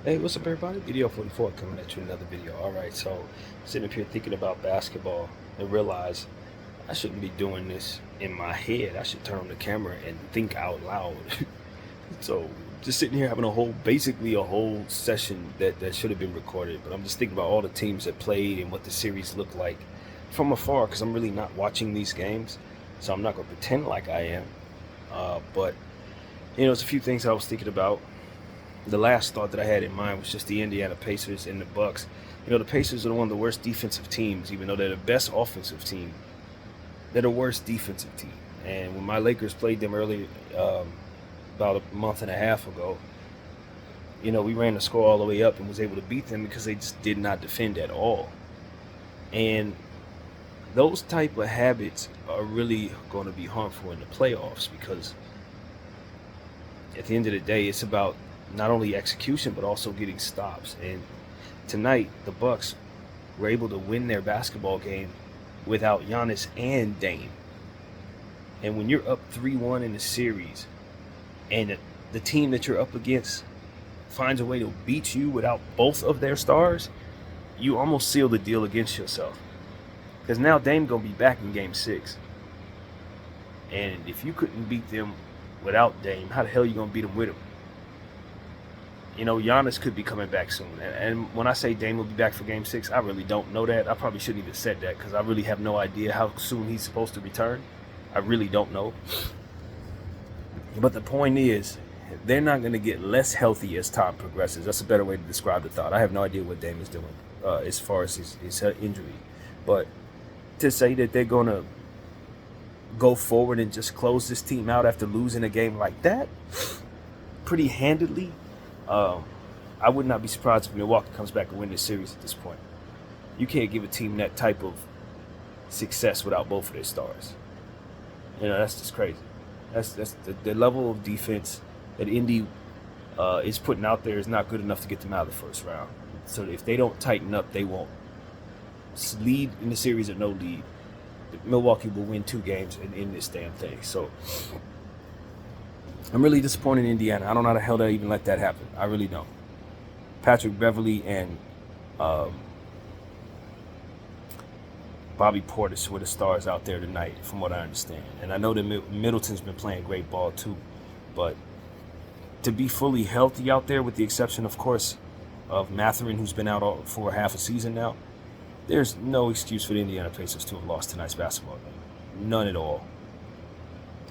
Hey, what's up, everybody? Video 44 coming at you another video. All right, so sitting up here thinking about basketball and realize I shouldn't be doing this in my head. I should turn on the camera and think out loud. So just sitting here having basically a whole session that should have been recorded. But I'm just thinking about all the teams that played and what the series looked like from afar because I'm really not watching these games. So I'm not going to pretend like I am. But, there's a few things I was thinking about. The last thought that I had in mind was just the Indiana Pacers and the Bucks. The Pacers are one of the worst defensive teams, even though they're the best offensive team. They're the worst defensive team. And when my Lakers played them early, about a month and a half ago, we ran the score all the way up and was able to beat them because they just did not defend at all. And those type of habits are really going to be harmful in the playoffs because at the end of the day, it's about not only execution but also getting stops. And tonight, the Bucks were able to win their basketball game without Giannis and Dame. And when you're up 3-1 in the series, and the team that you're up against finds a way to beat you without both of their stars, you almost seal the deal against yourself. Because now Dame gonna be back in Game 6, and if you couldn't beat them without Dame, how the hell are you gonna beat them with him? Giannis could be coming back soon. And when I say Dame will be back for Game 6, I really don't know that. I probably shouldn't even said that because I really have no idea how soon he's supposed to return. I really don't know. But the point is, they're not going to get less healthy as time progresses. That's a better way to describe the thought. I have no idea what Dame is doing as far as his injury. But to say that they're going to go forward and just close this team out after losing a game like that pretty handedly, I would not be surprised if Milwaukee comes back and win this series at this point. You can't give a team that type of success without both of their stars. That's just crazy. That's the level of defense that Indy is putting out there is not good enough to get them out of the first round. So if they don't tighten up, they won't lead in the series or no lead. Milwaukee will win 2 games and end this damn thing. So I'm really disappointed in Indiana. I don't know how the hell they even let that happen. I really don't. Patrick Beverly and Bobby Portis were the stars out there tonight, from what I understand. And I know that Middleton's been playing great ball too. But to be fully healthy out there, with the exception, of course, of Mathurin, who's been out for half a season now, there's no excuse for the Indiana Pacers to have lost tonight's basketball game. None at all.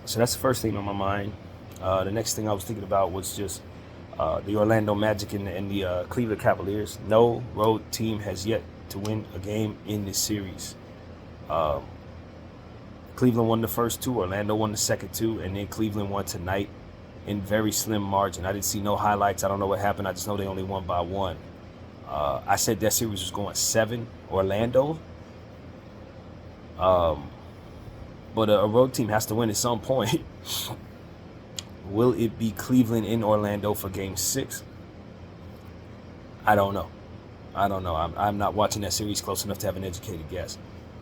So that's the first thing on my mind. The next thing I was thinking about was just the Orlando Magic and the Cleveland Cavaliers. No road team has yet to win a game in this series. Cleveland won the first 2, Orlando won the second 2, and then Cleveland won tonight in very slim margin. I didn't see no highlights. I don't know what happened. I just know they only won by 1. I said that series was going 7 Orlando. But a road team has to win at some point. Will it be Cleveland in Orlando for Game 6? I don't know. I'm not watching that series close enough to have an educated guess.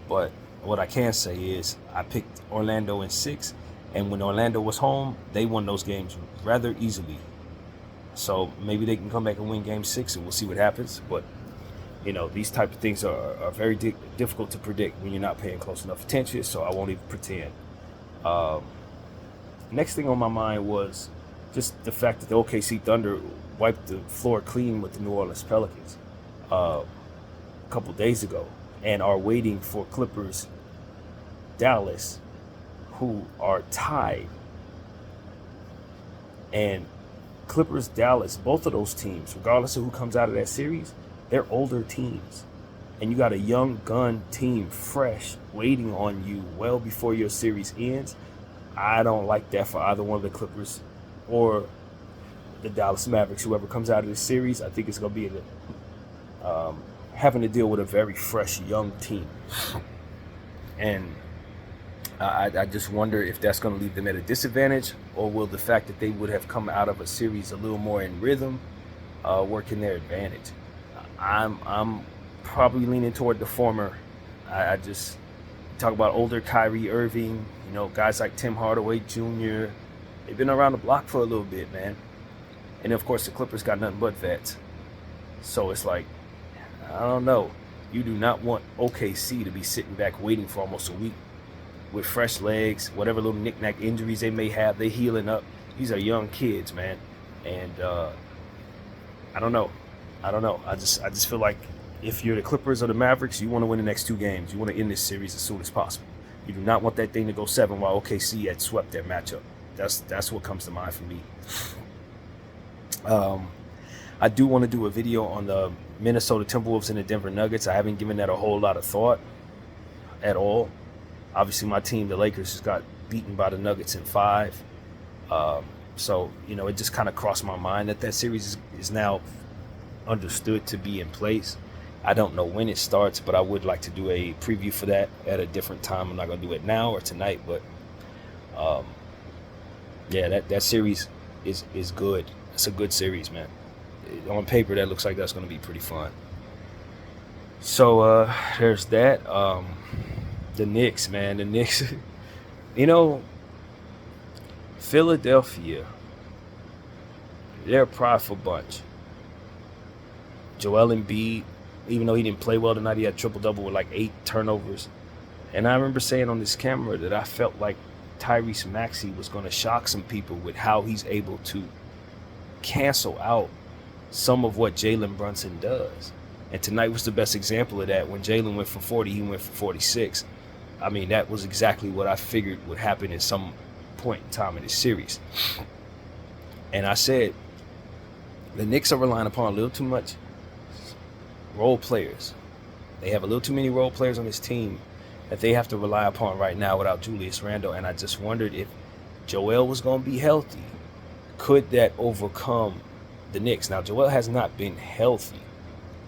But what I can say is I picked Orlando in 6, and when Orlando was home, they won those games rather easily. So maybe they can come back and win Game 6, and we'll see what happens. But, these type of things are very difficult to predict when you're not paying close enough attention, so I won't even pretend. Next thing on my mind was just the fact that the OKC Thunder wiped the floor clean with the New Orleans Pelicans a couple days ago, and are waiting for Clippers Dallas, who are tied. And Clippers Dallas, both of those teams, regardless of who comes out of that series, they're older teams. And you got a young gun team, fresh, waiting on you well before your series ends. I don't like that for either one of the Clippers or the Dallas Mavericks. Whoever comes out of this series, I think it's going to be having to deal with a very fresh, young team. And I just wonder if that's going to leave them at a disadvantage, or will the fact that they would have come out of a series a little more in rhythm work in their advantage. I'm probably leaning toward the former. I just talk about older Kyrie Irving, guys like Tim Hardaway Jr. They've been around the block for a little bit, man. And of course, the Clippers got nothing but vets. So it's like, I don't know. You do not want OKC to be sitting back waiting for almost a week with fresh legs, whatever little knick-knack injuries they may have, they healing up. These are young kids, man. And I don't know. I just feel like if you're the Clippers or the Mavericks, you want to win the next 2 games. You want to end this series as soon as possible. You do not want that thing to go 7 while OKC had swept that matchup. That's what comes to mind for me. I do want to do a video on the Minnesota Timberwolves and the Denver Nuggets. I haven't given that a whole lot of thought at all. Obviously, my team, the Lakers, just got beaten by the Nuggets in 5. So, it just kind of crossed my mind that series is now understood to be in place. I don't know when it starts, but I would like to do a preview for that at a different time. I'm not going to do it now or tonight, but that series is good. It's a good series, man. On paper, that looks like that's going to be pretty fun. So there's that. The Knicks, man. The Knicks, Philadelphia, they're a prideful bunch. Joel Embiid, even though he didn't play well tonight, he had triple-double with like 8 turnovers. And I remember saying on this camera that I felt like Tyrese Maxey was going to shock some people with how he's able to cancel out some of what Jalen Brunson does. And tonight was the best example of that. When Jalen went for 40, he went for 46. I mean, that was exactly what I figured would happen at some point in time in this series. And I said, the Knicks are relying upon a little too much role players. They have a little too many role players on this team that they have to rely upon right now without Julius Randle. And I just wondered if Joel was going to be healthy. Could that overcome the Knicks? Now, Joel has not been healthy,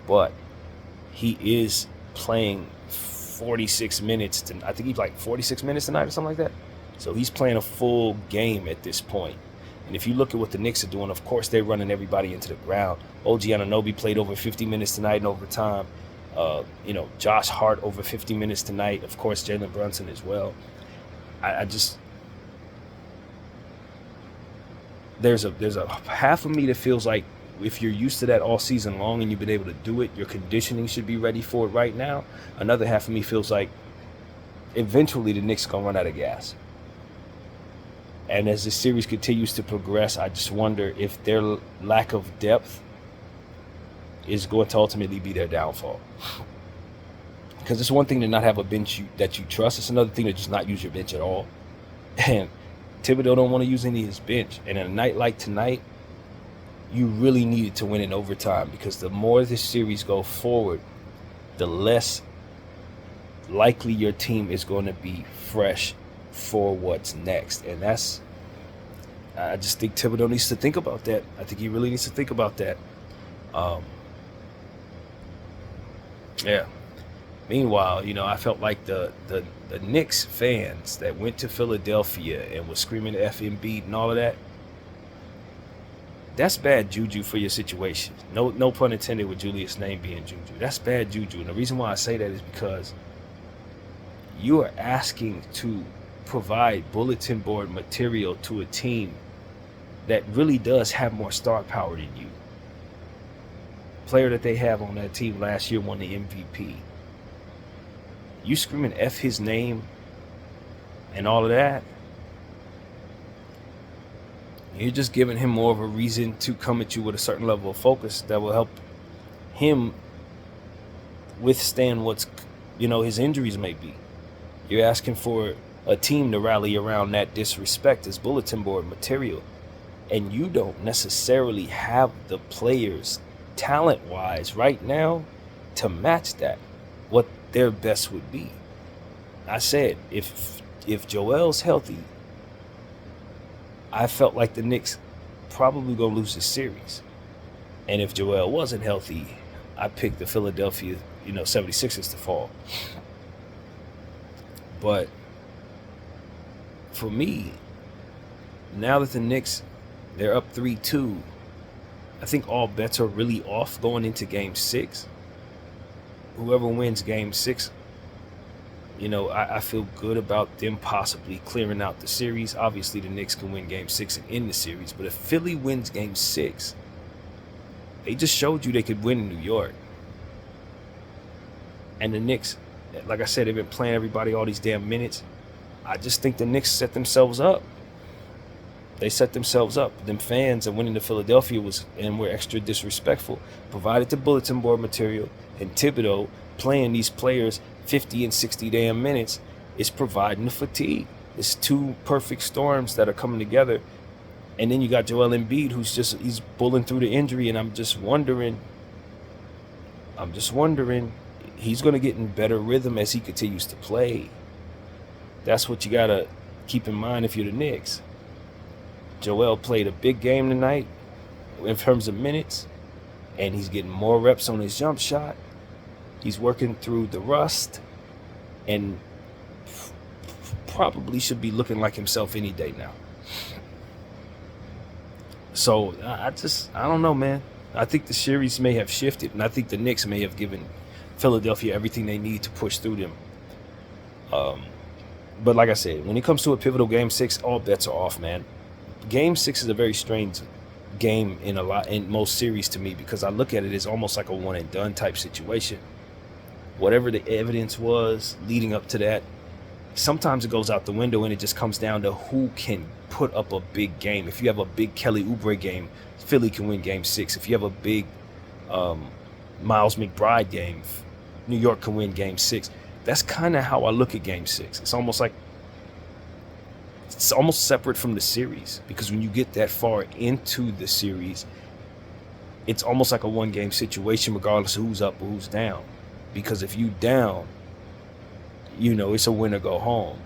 but he is playing 46 minutes. I think he's like 46 minutes tonight or something like that. So he's playing a full game at this point. And if you look at what the Knicks are doing, of course, they're running everybody into the ground. OG Anunoby played over 50 minutes tonight in overtime. Josh Hart over 50 minutes tonight. Of course, Jalen Brunson as well. There's a half of me that feels like if you're used to that all season long and you've been able to do it, your conditioning should be ready for it right now. Another half of me feels like eventually the Knicks are going to run out of gas. And as the series continues to progress, I just wonder if their lack of depth is going to ultimately be their downfall. Because it's one thing to not have a bench that you trust. It's another thing to just not use your bench at all. And Thibodeau don't want to use any of his bench. And in a night like tonight, you really needed to win in overtime, because the more this series go forward, the less likely your team is going to be fresh for what's next. And I just think Thibodeau needs to think about that. I think he really needs to think about that. Meanwhile, I felt like the Knicks fans that went to Philadelphia and was screaming F Embiid and all of that, that's bad juju for your situation. No pun intended with Julius' name being juju. That's bad juju. And the reason why I say that is because you are asking to provide bulletin board material to a team that really does have more star power than you. Player that they have on that team last year won the MVP. You screaming F his name and all of that, you're just giving him more of a reason to come at you with a certain level of focus that will help him withstand what's, his injuries may be. You're asking for a team to rally around that disrespect as bulletin board material. And you don't necessarily have the players talent-wise right now to match that, what their best would be. I said, if Joel's healthy, I felt like the Knicks probably going to lose the series. And if Joel wasn't healthy, I picked the Philadelphia, 76ers to fall. But for me, now that the Knicks, they're up 3-2, I think all bets are really off going into Game 6. Whoever wins Game 6, I feel good about them possibly clearing out the series. Obviously, the Knicks can win Game 6 and end the series. But if Philly wins Game 6, They just showed you they could win in New York. And the Knicks, like I said, they've been playing everybody all these damn minutes. I just think the Knicks set themselves up. They set themselves up. Them fans and winning to Philadelphia were extra disrespectful. Provided the bulletin board material, and Thibodeau playing these players 50 and 60 damn minutes is providing the fatigue. It's two perfect storms that are coming together. And then you got Joel Embiid, he's pulling through the injury, and I'm just wondering, he's going to get in better rhythm as he continues to play. That's what you got to keep in mind if you're the Knicks. Joel played a big game tonight in terms of minutes, and he's getting more reps on his jump shot. He's working through the rust, and probably should be looking like himself any day now. So I don't know, man. I think the series may have shifted, and I think the Knicks may have given Philadelphia everything they need to push through them. But like I said, when it comes to a pivotal Game 6, all bets are off, man. Game 6 is a very strange game in most series to me, because I look at it as almost like a one and done type situation. Whatever the evidence was leading up to that, sometimes it goes out the window, and it just comes down to who can put up a big game. If you have a big Kelly Oubre game, Philly can win Game 6. If you have a big Miles McBride game, New York can win Game 6. That's kind of how I look at Game 6. It's almost separate from the series, because when you get that far into the series, it's almost like a one-game situation, regardless of who's up or who's down. Because if you down, it's a win or go home.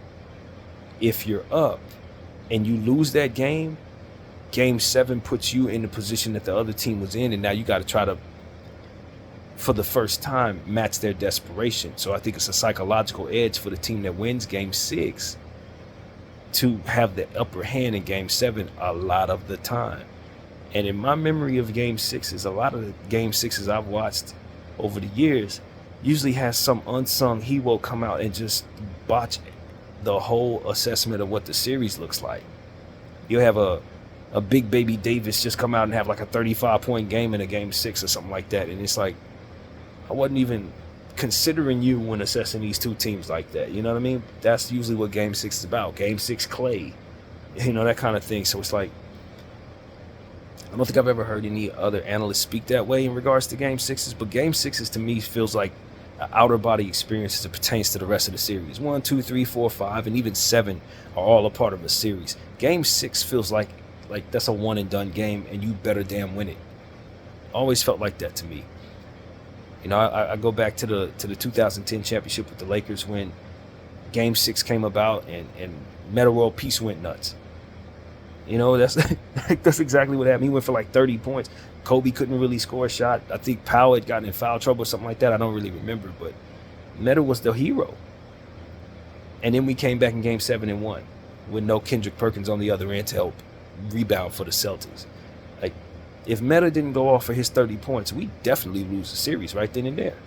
If you're up and you lose that game, Game 7 puts you in the position that the other team was in, and now you got to try to, for the first time, match their desperation. So I think it's a psychological edge for the team that wins Game 6 to have the upper hand in Game 7 a lot of the time. And in my memory of Game 6s, a lot of the Game 6s I've watched over the years usually has some unsung hero come out and just botch the whole assessment of what the series looks like. You'll have a big baby Davis just come out and have like a 35-point game in a Game 6 or something like that. And it's like, I wasn't even considering you when assessing these two teams like that. You know what I mean? That's usually what Game 6 is about. Game 6 Clay. That kind of thing. So it's like, I don't think I've ever heard any other analysts speak that way in regards to Game 6s. But Game 6s to me feels like an outer body experience as it pertains to the rest of the series. 1, 2, 3, 4, 5, and even 7 are all a part of a series. Game 6 feels like that's a one and done game, and you better damn win it. Always felt like that to me. I go back to the 2010 championship with the Lakers when Game 6 came about and Metta World Peace went nuts. That's exactly what happened. He went for like 30 points. Kobe couldn't really score a shot. I think Powell had gotten in foul trouble or something like that. I don't really remember, but Metta was the hero. And then we came back in Game 7 and won with no Kendrick Perkins on the other end to help rebound for the Celtics. Like, if Metta didn't go off for his 30 points, we definitely lose the series right then and there.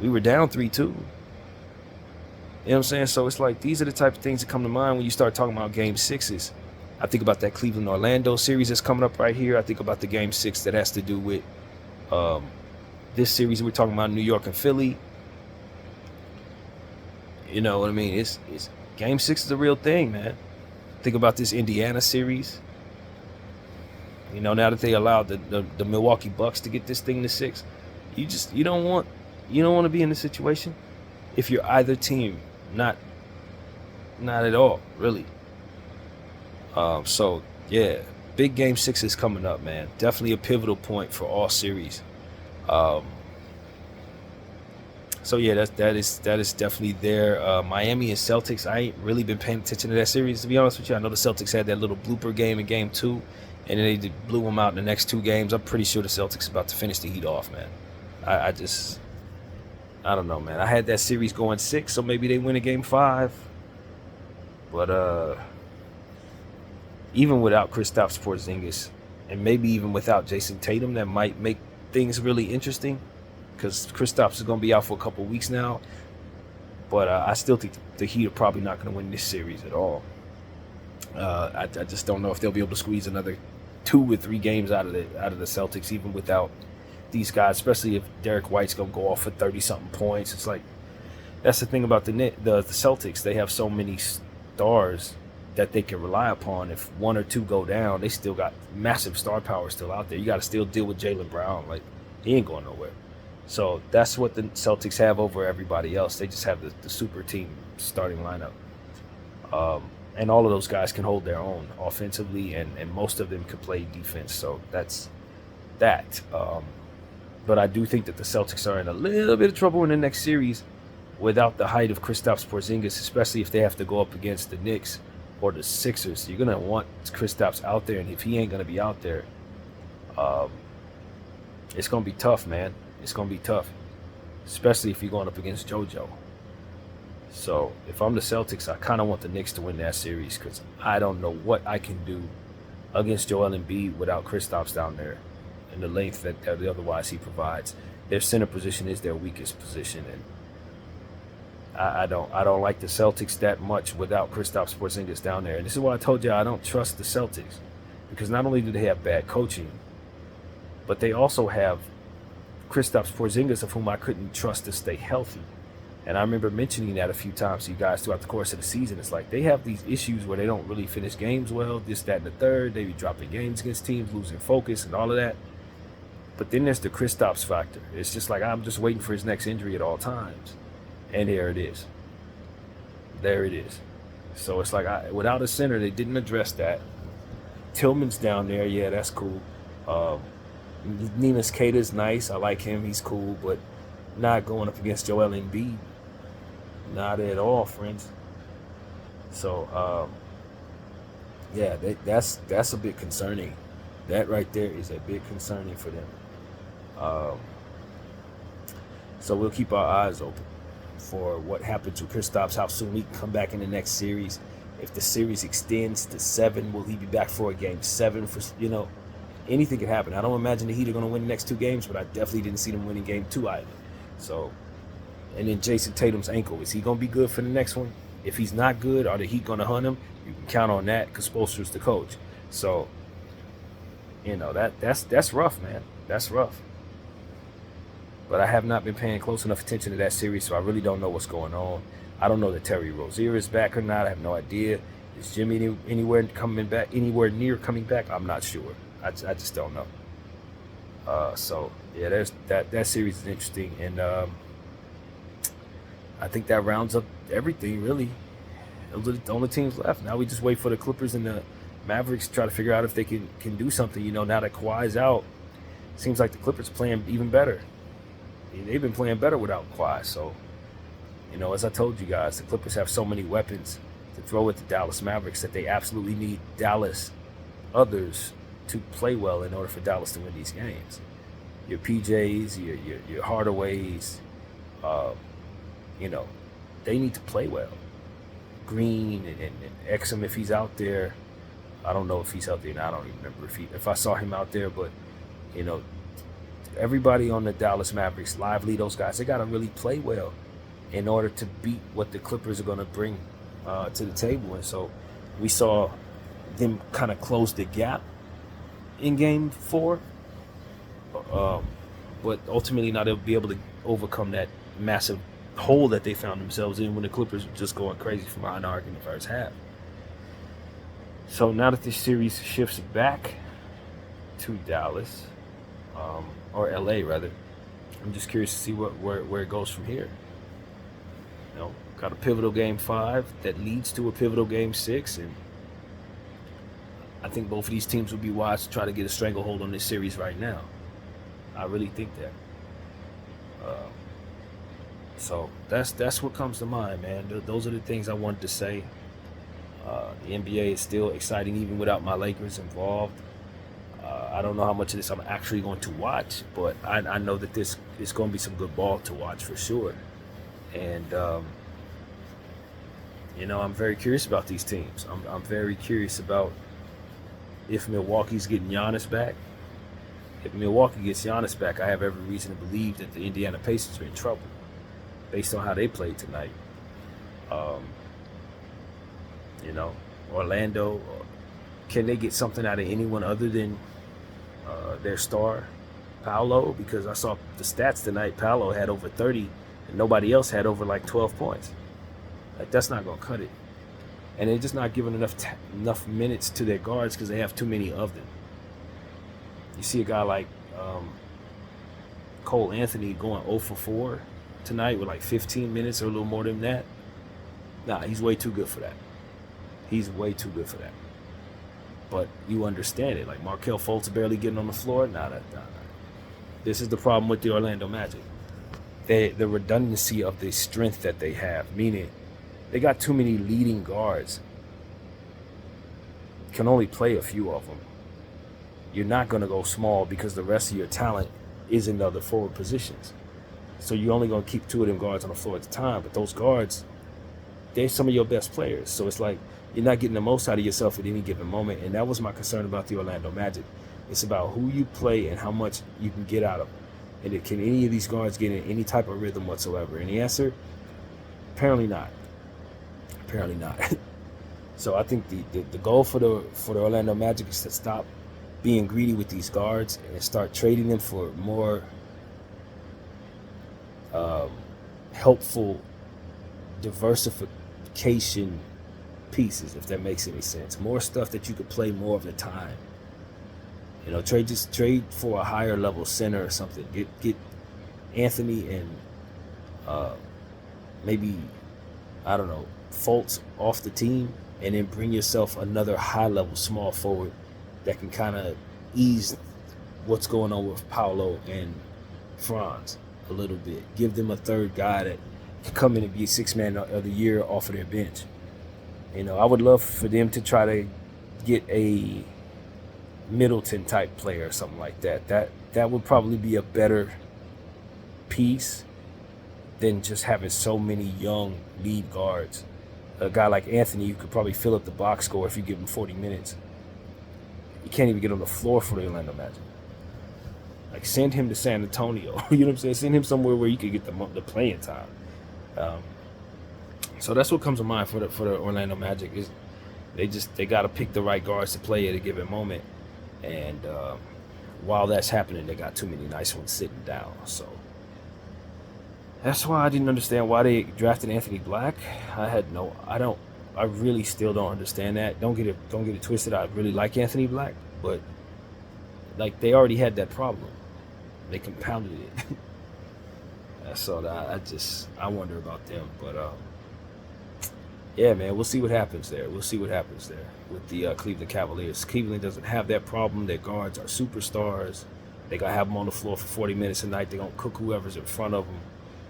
We were down 3-2. You know what I'm saying? So it's like, these are the type of things that come to mind when you start talking about Game 6s. I think about that Cleveland-Orlando series that's coming up right here. I think about the Game 6 that has to do with this series we're talking about, New York and Philly. You know what I mean? It's Game 6 is a real thing, man. Think about this Indiana series. Now that they allowed the Milwaukee Bucks to get this thing to 6, you don't want to be in this situation if you're either team. Not at all, really. So yeah, big Game 6 is coming up, man. Definitely a pivotal point for all series. So yeah, that is definitely there. Miami and Celtics, I ain't really been paying attention to that series, to be honest with you. I know the Celtics had that little blooper game in Game 2, and then they blew them out in the next 2 games. I'm pretty sure the Celtics are about to finish the Heat off, man. I don't know, man. I had that series going 6, so maybe they win a Game 5. But even without Kristaps Porzingis, and maybe even without Jason Tatum, that might make things really interesting, because Kristaps is going to be out for a couple weeks now. But I still think the Heat are probably not going to win this series at all. I just don't know if they'll be able to squeeze another 2 or 3 games out of the Celtics, even without these guys. Especially if Derek White's gonna go off for 30-something points. It's like that's the thing about the Celtics. They have so many stars that they can rely upon. If 1 or 2 go down, they still got massive star power still out there. You got to still deal with Jaylen Brown. Like, he ain't going nowhere. So that's what the Celtics have over everybody else. They just have the super team starting lineup. And all of those guys can hold their own offensively, and most of them can play defense. So that's that. But I do think that the Celtics are in a little bit of trouble in the next series without the height of Kristaps Porzingis, especially if they have to go up against the Knicks or the Sixers. You're going to want Kristaps out there, and if he ain't going to be out there, it's going to be tough, man. It's going to be tough, especially if you're going up against JoJo. So if I'm the Celtics, I kind of want the Knicks to win that series because I don't know what I can do against Joel Embiid without Kristaps down there and the length that otherwise he provides. Their center position is their weakest position, and I don't like the Celtics that much without Kristaps Porzingis down there. And this is why I told you I don't trust the Celtics, because not only do they have bad coaching, but they also have Kristaps Porzingis, of whom I couldn't trust to stay healthy. And I remember mentioning that a few times to you guys throughout the course of the season. It's like they have these issues where they don't really finish games well, this, that, and the third. They be dropping games against teams, losing focus and all of that. But then there's the Kristaps factor. It's just like I'm just waiting for his next injury at all times. And there it is. There it is. So it's like without a center, they didn't address that. Tillman's down there. Yeah, that's cool. Neemias Queta's nice. I like him. He's cool. But not going up against Joel Embiid. Not at all, friends. So, yeah, that's a bit concerning. That right there is a bit concerning for them. So we'll keep our eyes open for what happens with Kristaps, how soon he can come back in the next series. If the series extends to 7, will he be back for a game 7? For anything could happen. I don't imagine the Heat are going to win the next 2 games, but I definitely didn't see them winning game 2 either. So, and then Jason Tatum's ankle, is he going to be good for the next one? If he's not good, are the Heat going to hunt him? You can count on that because Spoelstra's the coach. So, that's rough, man. That's rough. But I have not been paying close enough attention to that series, so I really don't know what's going on. I don't know that Terry Rozier is back or not. I have no idea. Is Jimmy anywhere near coming back? I'm not sure. I just don't know. So yeah, there's that series is interesting, and I think that rounds up everything really. Those are the only teams left. Now we just wait for the Clippers and the Mavericks to try to figure out if they can do something. Now that Kawhi's out, it seems like the Clippers playing even better. They've been playing better without Kawhi. So, as I told you guys, the Clippers have so many weapons to throw at the Dallas Mavericks that they absolutely need Dallas others to play well in order for Dallas to win these games. Your PJs, your Hardaways, they need to play well. Green and Exum, if he's out there, I don't know if he's out there now. I don't even remember if I saw him out there, but everybody on the Dallas Mavericks, Lively, those guys, they got to really play well in order to beat what the Clippers are going to bring to the table. And so we saw them kind of close the gap in game 4, but ultimately not be able to overcome that massive hole that they found themselves in when the Clippers were just going crazy from behind the arc in the first half. So now that this series shifts back to Dallas, or LA rather, I'm just curious to see where it goes from here. Got a pivotal game 5 that leads to a pivotal game 6, and I think both of these teams would be wise to try to get a stranglehold on this series right now. I really think that. So that's what comes to mind, man. Those are the things I wanted to say. The NBA is still exciting even without my Lakers involved. I don't know how much of this I'm actually going to watch, but I know that this is going to be some good ball to watch for sure. And, I'm very curious about these teams. I'm very curious about if Milwaukee's getting Giannis back. If Milwaukee gets Giannis back, I have every reason to believe that the Indiana Pacers are in trouble based on how they played tonight. Orlando, Can they get something out of anyone other than their star, Paolo? Because I saw the stats tonight. Paolo had over 30, and nobody else had over like 12 points. Like, that's not gonna cut it. And they're just not giving enough minutes to their guards because they have too many of them. You see a guy like Cole Anthony going 0 for 4 tonight with like 15 minutes or a little more than that. Nah, he's way too good for that. He's way too good for that. But you understand it. Like Markelle Fultz barely getting on the floor. Nah. This is the problem with the Orlando Magic. The redundancy of the strength that they have, meaning they got too many leading guards. Can only play a few of them. You're not going to go small because the rest of your talent is in the other forward positions. So you're only going to keep 2 of them guards on the floor at a time. But those guards, they're some of your best players. So it's like you're not getting the most out of yourself at any given moment. And that was my concern about the Orlando Magic. It's about who you play and how much you can get out of them. And can any of these guards get in any type of rhythm whatsoever? And the answer, apparently not. Apparently not. So I think the goal for the Orlando Magic is to stop being greedy with these guards and start trading them for more helpful diversification pieces, if that makes any sense. More stuff that you could play more of the time. You know, trade for a higher level center or something. Get Anthony and maybe, I don't know, Fultz off the team, and then bring yourself another high level small forward that can kind of ease what's going on with Paolo and Franz a little bit. Give them a third guy that can come in and be a 6th man of the year off of their bench. You know, I would love for them to try to get a Middleton type player or something like that. That would probably be a better piece than just having so many young lead guards. A guy like Anthony, you could probably fill up the box score if you give him 40 minutes. You can't even get on the floor for the Orlando Magic. Like, send him to San Antonio. You know what I'm saying? Send him somewhere where you could get the playing time. So that's what comes to mind for the Orlando Magic is they got to pick the right guards to play at a given moment. And while that's happening, they got too many nice ones sitting down. So that's why I didn't understand why they drafted Anthony Black. I really still don't understand that. Don't get it twisted. I really like Anthony Black, but like they already had that problem. They compounded it. So I wonder about them. But yeah, man, we'll see what happens there. We'll see what happens there with the Cleveland Cavaliers. Cleveland doesn't have that problem. Their guards are superstars. They gonna have them on the floor for 40 minutes a night. They're gonna cook whoever's in front of them.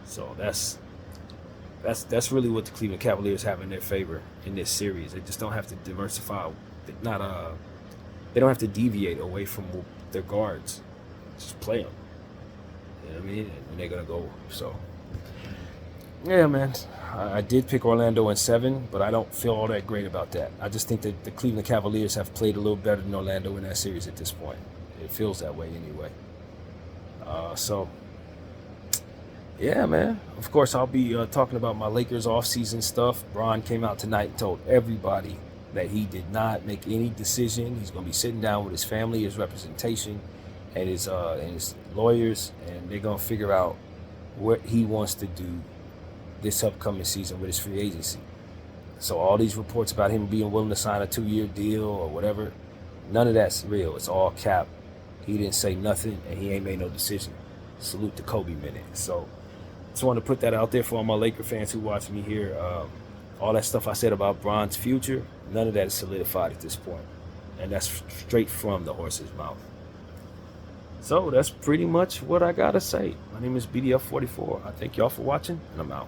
So that's really what the Cleveland Cavaliers have in their favor in this series. They just don't have to diversify. They don't have to deviate away from their guards. Just play them. You know what I mean? And they're gonna go. So yeah, man. I did pick Orlando in 7, but I don't feel all that great about that. I just think that the Cleveland Cavaliers have played a little better than Orlando in that series at this point. It feels that way anyway. So yeah, man. Of course, I'll be talking about my Lakers offseason stuff. Bron came out tonight and told everybody that he did not make any decision. He's going to be sitting down with his family, his representation, and his lawyers, and they're going to figure out what he wants to do this upcoming season with his free agency. So all these reports about him being willing to sign a 2-year deal or whatever, none of that's real. It's all cap. He didn't say nothing, and he ain't made no decision. Salute to Kobe minute. So just want to put that out there for all my Laker fans who watch me here. All that stuff I said about Bron's future, none of that is solidified at this point. And that's straight from the horse's mouth. So that's pretty much what I got to say. My name is BDF44. I thank y'all for watching, and I'm out.